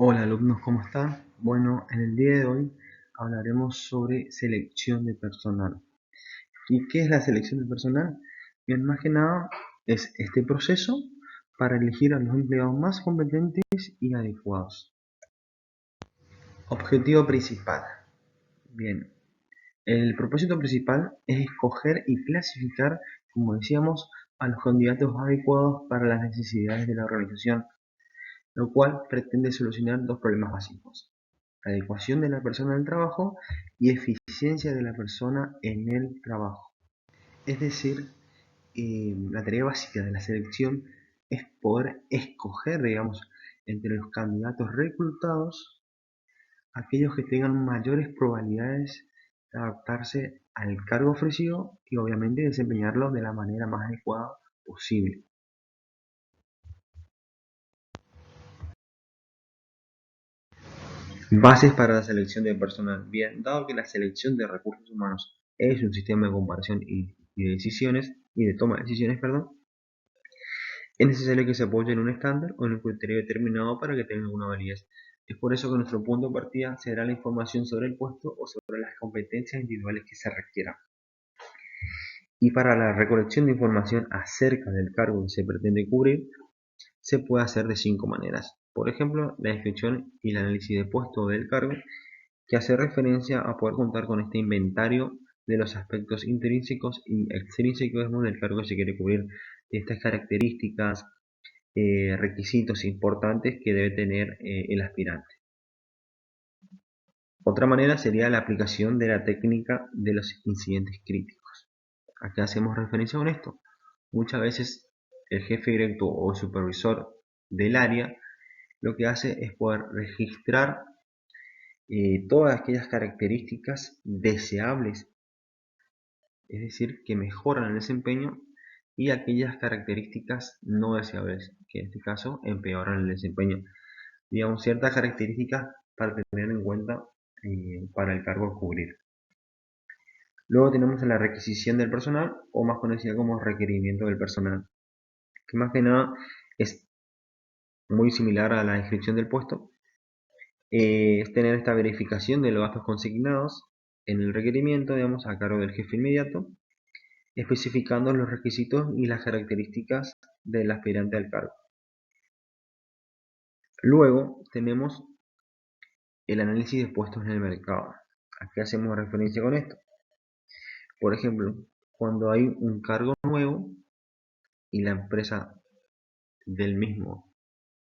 Hola alumnos, ¿cómo están? Bueno, en el día de hoy hablaremos sobre selección de personal. ¿Y qué es la selección de personal? Bien, más que nada es este proceso para elegir a los empleados más competentes y adecuados. Objetivo principal. Bien, el propósito principal es escoger y clasificar, como decíamos, a los candidatos adecuados para las necesidades de la organización, lo cual pretende solucionar dos problemas básicos: adecuación de la persona al trabajo y eficiencia de la persona en el trabajo. Es decir, la tarea básica de la selección es poder escoger, digamos, entre los candidatos reclutados aquellos que tengan mayores probabilidades de adaptarse al cargo ofrecido y obviamente desempeñarlo de la manera más adecuada posible. Bases para la selección de personal. Bien, dado que la selección de recursos humanos es un sistema de comparación de decisiones y de toma de decisiones, perdón, es necesario que se apoye en un estándar o en un criterio determinado para que tenga una validez. Es por eso que nuestro punto de partida será la información sobre el puesto o sobre las competencias individuales que se requieran. Y para la recolección de información acerca del cargo que se pretende cubrir, se puede hacer de 5 maneras. Por ejemplo, la descripción y el análisis de puesto del cargo, que hace referencia a poder contar con este inventario de los aspectos intrínsecos y extrínsecos del cargo que se quiere cubrir, estas características, requisitos importantes que debe tener el aspirante. Otra manera sería la aplicación de la técnica de los incidentes críticos. ¿A qué hacemos referencia con esto? Muchas veces el jefe directo o supervisor del área lo que hace es poder registrar todas aquellas características deseables, es decir, que mejoran el desempeño, y aquellas características no deseables, que en este caso empeoran el desempeño. Digamos, ciertas características para tener en cuenta para el cargo a cubrir. Luego tenemos la requisición del personal, o más conocida como requerimiento del personal, que más que nada es muy similar a la descripción del puesto. Es tener esta verificación de los gastos consignados en el requerimiento, digamos, a cargo del jefe inmediato, especificando los requisitos y las características del aspirante al cargo. Luego tenemos el análisis de puestos en el mercado. ¿A qué hacemos referencia con esto? Por ejemplo, cuando hay un cargo nuevo y la empresa del mismo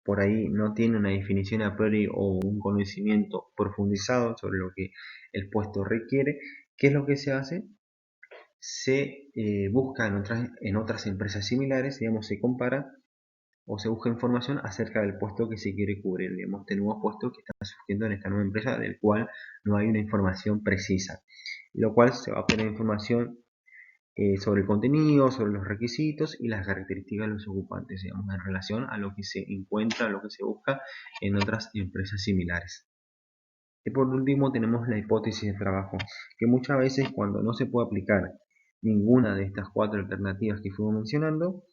por ahí no tiene una definición a priori o un conocimiento profundizado sobre lo que el puesto requiere, ¿qué es lo que se hace? Se busca en otras empresas similares, digamos, se compara o se busca información acerca del puesto que se quiere cubrir. Digamos, este nuevo puesto que está surgiendo en esta nueva empresa, del cual no hay una información precisa, lo cual se va a obtener información sobre el contenido, sobre los requisitos y las características de los ocupantes, digamos, en relación a lo que se encuentra, a lo que se busca en otras empresas similares. Y por último tenemos la hipótesis de trabajo, que muchas veces cuando no se puede aplicar ninguna de estas 4 alternativas que fuimos mencionando,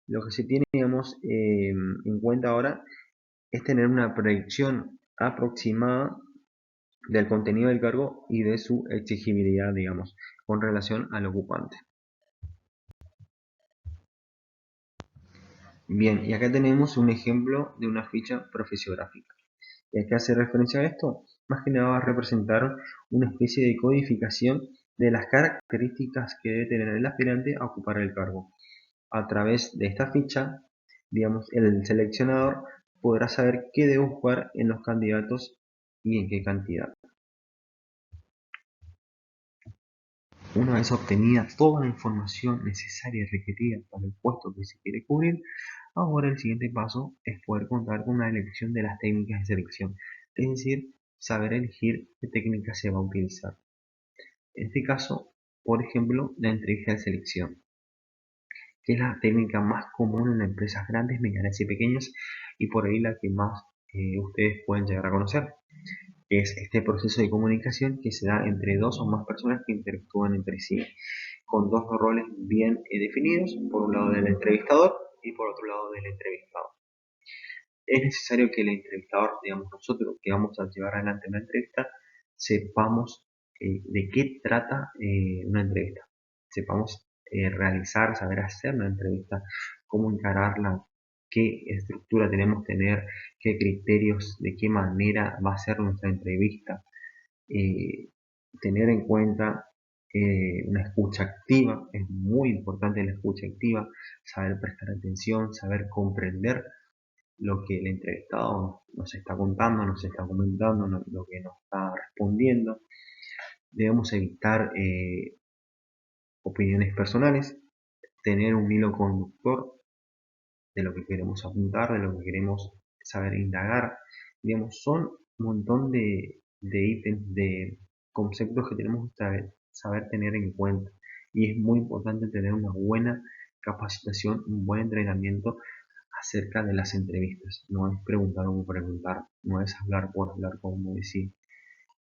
lo que se tiene, digamos, en cuenta ahora es tener una predicción aproximada del contenido del cargo y de su exigibilidad, digamos, con relación al ocupante. Bien, y acá tenemos un ejemplo de una ficha profesiográfica. ¿Y a qué hace referencia a esto? Más que nada va a representar una especie de codificación de las características que debe tener el aspirante a ocupar el cargo. A través de esta ficha, digamos, el seleccionador podrá saber qué debe buscar en los candidatos y en qué cantidad. Una vez obtenida toda la información necesaria y requerida para el puesto que se quiere cubrir, ahora el siguiente paso es poder contar con una elección de las técnicas de selección, es decir, saber elegir qué técnica se va a utilizar. En este caso, por ejemplo, la entrevista de selección, que es la técnica más común en empresas grandes, medianas y pequeñas, y por ahí la que más ustedes pueden llegar a conocer. Es este proceso de comunicación que se da entre dos o más personas que interactúan entre sí, con dos roles bien definidos, por un lado del entrevistador y por otro lado del entrevistado. es necesario que el entrevistador, digamos nosotros que vamos a llevar adelante una entrevista, sepamos de qué trata una entrevista, sepamos realizar, saber hacer una entrevista, cómo encararla, qué estructura tenemos que tener, qué criterios, de qué manera va a ser nuestra entrevista, eh, tener en cuenta una escucha activa, es muy importante la escucha activa, saber prestar atención, saber comprender lo que el entrevistado nos está contando, nos está comentando, lo que nos está respondiendo. Debemos evitar opiniones personales, tener un hilo conductor de lo que queremos apuntar, de lo que queremos saber indagar. Digamos, son un montón de ítems, de conceptos que tenemos que saber tener en cuenta. Y es muy importante tener una buena capacitación, un buen entrenamiento acerca de las entrevistas. No es preguntar como preguntar, no es hablar por hablar como decir,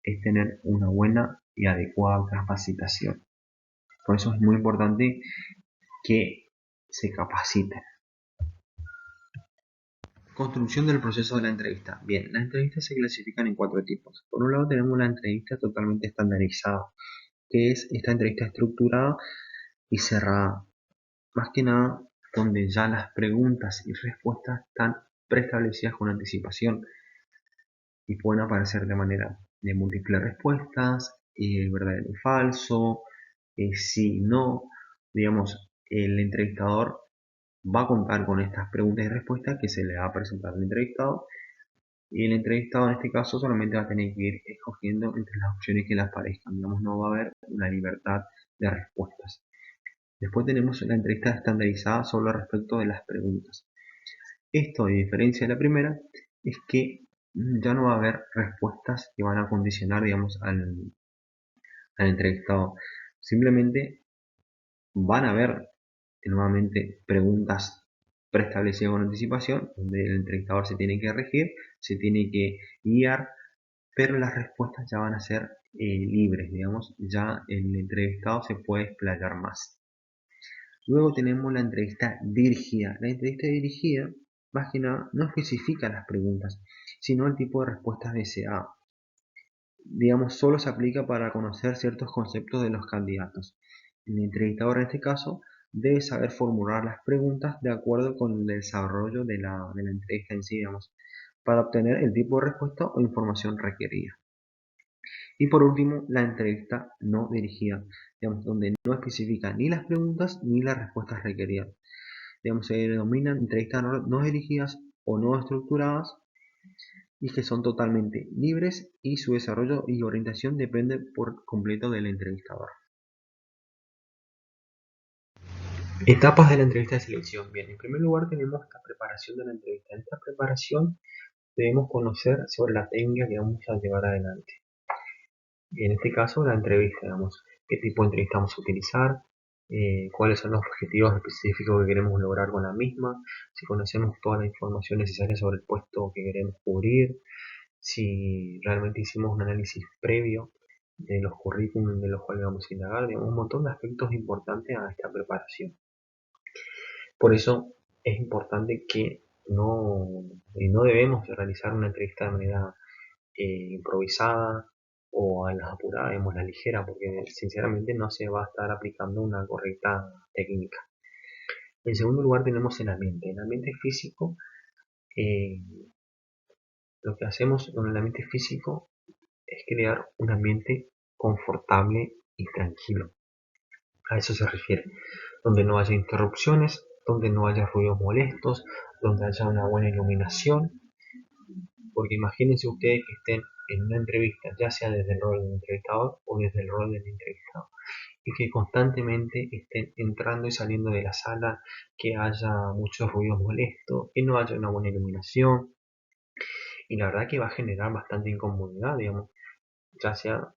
es tener una buena y adecuada capacitación. Por eso es muy importante que se capaciten. Construcción del proceso de la entrevista. Bien, las entrevistas se clasifican en 4 tipos. Por un lado tenemos la entrevista totalmente estandarizada, que es esta entrevista estructurada y cerrada. Más que nada, donde ya las preguntas y respuestas están preestablecidas con anticipación y pueden aparecer de manera de múltiples respuestas, verdadero y falso, sí, no. Digamos, el entrevistador va a contar con estas preguntas y respuestas que se le va a presentar al entrevistado y el entrevistado en este caso solamente va a tener que ir escogiendo entre las opciones que le aparezcan. Digamos, no va a haber una libertad de respuestas. Después tenemos la entrevista estandarizada solo respecto de las preguntas. Esto, a diferencia de la primera, es que ya no va a haber respuestas que van a condicionar, digamos, al entrevistado. Simplemente van a haber nuevamente preguntas preestablecidas con anticipación, donde el entrevistador se tiene que regir, se tiene que guiar, pero las respuestas ya van a ser libres, digamos, ya el entrevistado se puede explayar más. Luego tenemos la entrevista dirigida. La entrevista dirigida, más que nada, no especifica las preguntas, sino el tipo de respuestas deseadas. Digamos, solo se aplica para conocer ciertos conceptos de los candidatos. El entrevistador en este caso debe saber formular las preguntas de acuerdo con el desarrollo de la entrevista en sí, digamos, para obtener el tipo de respuesta o información requerida. Y por último, la entrevista no dirigida, digamos, donde no especifica ni las preguntas ni las respuestas requeridas. Digamos, se denominan entrevistas no dirigidas o no estructuradas y que son totalmente libres y su desarrollo y orientación depende por completo del entrevistador. Etapas de la entrevista de selección. Bien, en primer lugar tenemos la preparación de la entrevista. En esta preparación debemos conocer sobre la técnica que vamos a llevar adelante. En este caso, la entrevista, digamos, qué tipo de entrevista vamos a utilizar, cuáles son los objetivos específicos que queremos lograr con la misma, si conocemos toda la información necesaria sobre el puesto que queremos cubrir, si realmente hicimos un análisis previo de los currículums de los cuales vamos a indagar, digamos, un montón de aspectos importantes a esta preparación. Por eso es importante que no debemos realizar una entrevista de manera improvisada o a las apuradas, digamos, la ligera, porque sinceramente no se va a estar aplicando una correcta técnica. En segundo lugar tenemos el ambiente. El ambiente físico, eh, lo que hacemos con el ambiente físico es crear un ambiente confortable y tranquilo. A eso se refiere. Donde no haya interrupciones, donde no haya ruidos molestos, donde haya una buena iluminación. Porque imagínense ustedes que estén en una entrevista, ya sea desde el rol del entrevistador o desde el rol del entrevistado, y que constantemente estén entrando y saliendo de la sala, que haya muchos ruidos molestos, que no haya una buena iluminación, y la verdad que va a generar bastante incomodidad, digamos, ya sea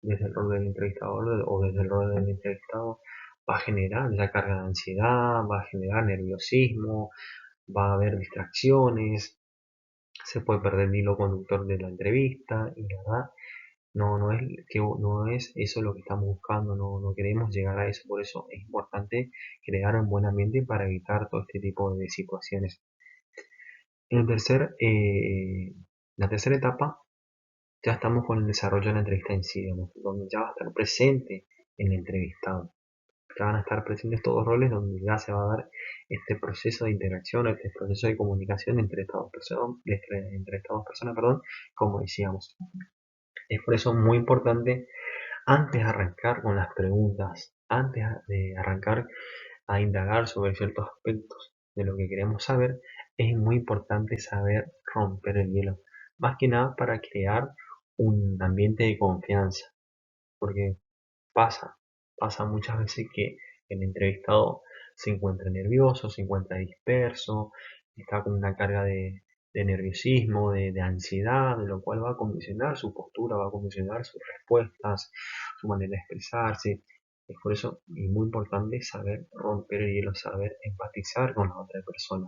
desde el rol del entrevistador o desde el rol del entrevistado, va a generar ya carga de ansiedad, va a generar nerviosismo, va a haber distracciones, se puede perder el hilo conductor de la entrevista y la verdad no es eso lo que estamos buscando, no queremos llegar a eso, por eso es importante crear un buen ambiente para evitar todo este tipo de situaciones. En la tercera etapa ya estamos con el desarrollo de la entrevista en sí, digamos, donde ya va a estar presente el entrevistado. Ya van a estar presentes todos los roles donde ya se va a dar este proceso de interacción, este proceso de comunicación entre estas dos personas, perdón, como decíamos. Es por eso muy importante, antes de arrancar con las preguntas, antes de arrancar a indagar sobre ciertos aspectos de lo que queremos saber, es muy importante saber romper el hielo. Más que nada para crear un ambiente de confianza. Porque pasa, pasa muchas veces que el entrevistado se encuentra nervioso, se encuentra disperso, está con una carga de nerviosismo, de ansiedad, de lo cual va a condicionar su postura, va a condicionar sus respuestas, su manera de expresarse. Es por eso y muy importante saber romper el hielo, saber empatizar con la otra persona.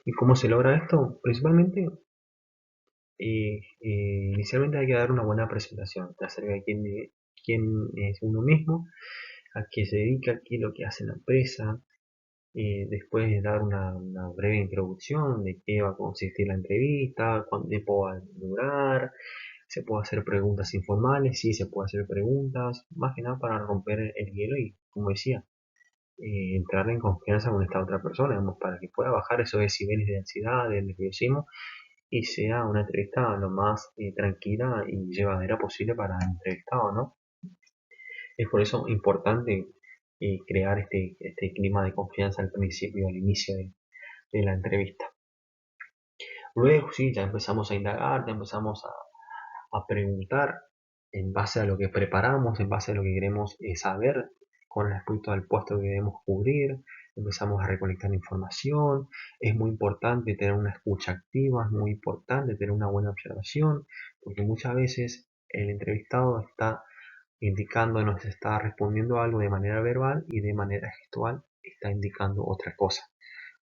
¿Y cómo se logra esto? Principalmente, inicialmente hay que dar una buena presentación acerca de quién es uno mismo, a qué se dedica, qué es lo que hace la empresa. Después de dar una breve introducción de qué va a consistir la entrevista, cuánto tiempo va a durar, se puede hacer preguntas informales, sí se puede hacer preguntas, más que nada para romper el hielo y, como decía, entrar en confianza con esta otra persona, digamos, para que pueda bajar esos decibeles de ansiedad, de nerviosismo y sea una entrevista lo más tranquila y llevadera posible para el entrevistado, ¿no? Es por eso importante crear este clima de confianza al principio, al inicio de la entrevista. Luego sí, ya empezamos a indagar, ya empezamos a preguntar en base a lo que preparamos, en base a lo que queremos saber con respecto al puesto que debemos cubrir. Empezamos a recolectar información. Es muy importante tener una escucha activa, es muy importante tener una buena observación, porque muchas veces el entrevistado está indicando, nos está respondiendo algo de manera verbal y de manera gestual está indicando otra cosa.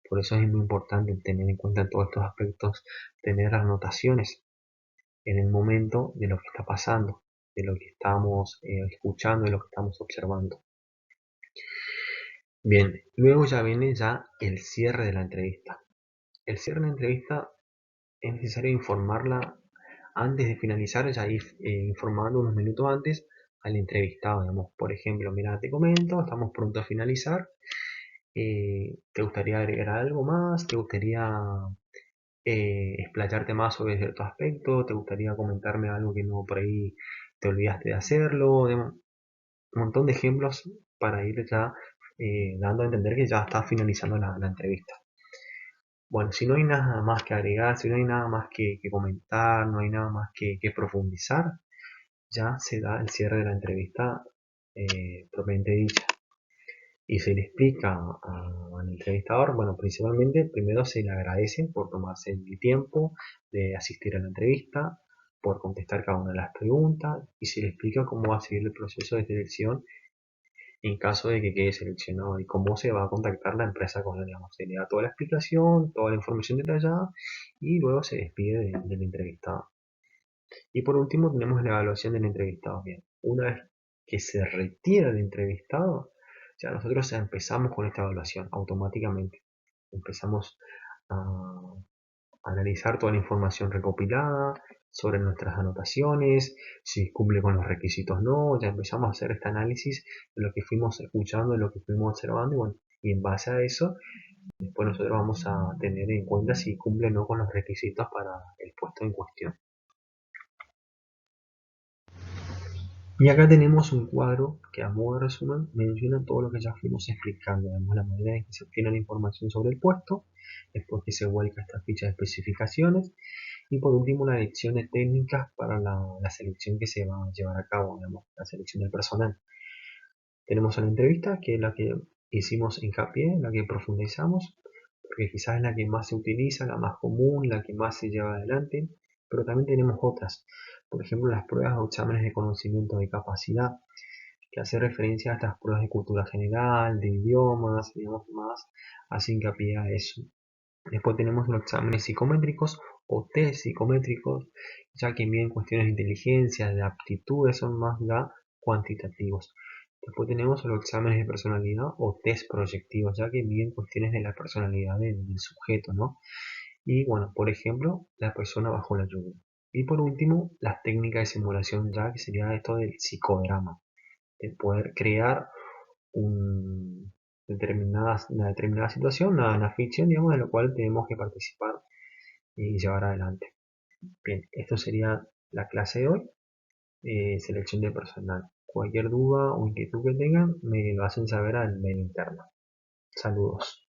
Por eso es muy importante tener en cuenta todos estos aspectos, tener anotaciones en el momento de lo que está pasando, de lo que estamos escuchando, de lo que estamos observando. Bien, luego ya viene el cierre de la entrevista. El cierre de la entrevista es necesario informarla antes de finalizar, ya ir informando unos minutos antes al entrevistado, digamos, por ejemplo, mira, te comento, estamos pronto a finalizar, ¿te gustaría agregar algo más? ¿Te gustaría explayarte más sobre cierto aspecto? ¿Te gustaría comentarme algo que no por ahí te olvidaste de hacerlo? Un montón de ejemplos para ir ya dando a entender que ya está finalizando la entrevista. Bueno, si no hay nada más que agregar, si no hay nada más que comentar, no hay nada más que profundizar, ya se da el cierre de la entrevista propiamente dicha. Y se le explica al entrevistador, bueno, principalmente primero se le agradece por tomarse el tiempo de asistir a la entrevista, por contestar cada una de las preguntas y se le explica cómo va a seguir el proceso de selección en caso de que quede seleccionado y cómo se va a contactar la empresa con él, digamos. Se le da toda la explicación, toda la información detallada y luego se despide del entrevistado. Y por último tenemos la evaluación del entrevistado. Bien, una vez que se retira el entrevistado, ya nosotros ya empezamos con esta evaluación automáticamente. Empezamos a analizar toda la información recopilada sobre nuestras anotaciones, si cumple con los requisitos o no, ya empezamos a hacer este análisis de lo que fuimos escuchando, de lo que fuimos observando y bueno, y en base a eso, después nosotros vamos a tener en cuenta si cumple o no con los requisitos para el puesto en cuestión. Y acá tenemos un cuadro que a modo de resumen menciona todo lo que ya fuimos explicando. Vemos la manera en que se obtiene la información sobre el puesto, después que se vuelca esta ficha de especificaciones y por último las lecciones técnicas para la selección que se va a llevar a cabo, digamos, la selección del personal. Tenemos una entrevista que es la que hicimos hincapié, la que profundizamos, porque quizás es la que más se utiliza, la más común, la que más se lleva adelante, pero también tenemos otras, por ejemplo las pruebas o exámenes de conocimiento de capacidad, que hace referencia a estas pruebas de cultura general, de idiomas, digamos más, hace hincapié a eso. Después tenemos los exámenes psicométricos o test psicométricos, ya que miden cuestiones de inteligencia, de aptitudes, son más ya cuantitativos. Después tenemos los exámenes de personalidad o test proyectivos, ya que miden cuestiones de la personalidad del sujeto, ¿no? Y bueno, por ejemplo, la persona bajo la lluvia. Y por último, las técnicas de simulación, ya que sería esto del psicodrama, de poder crear una determinada situación, una ficción, digamos, en la cual tenemos que participar y llevar adelante. Bien, esto sería la clase de hoy, selección de personal. Cualquier duda o inquietud que tengan, me lo hacen saber al mail interno. Saludos.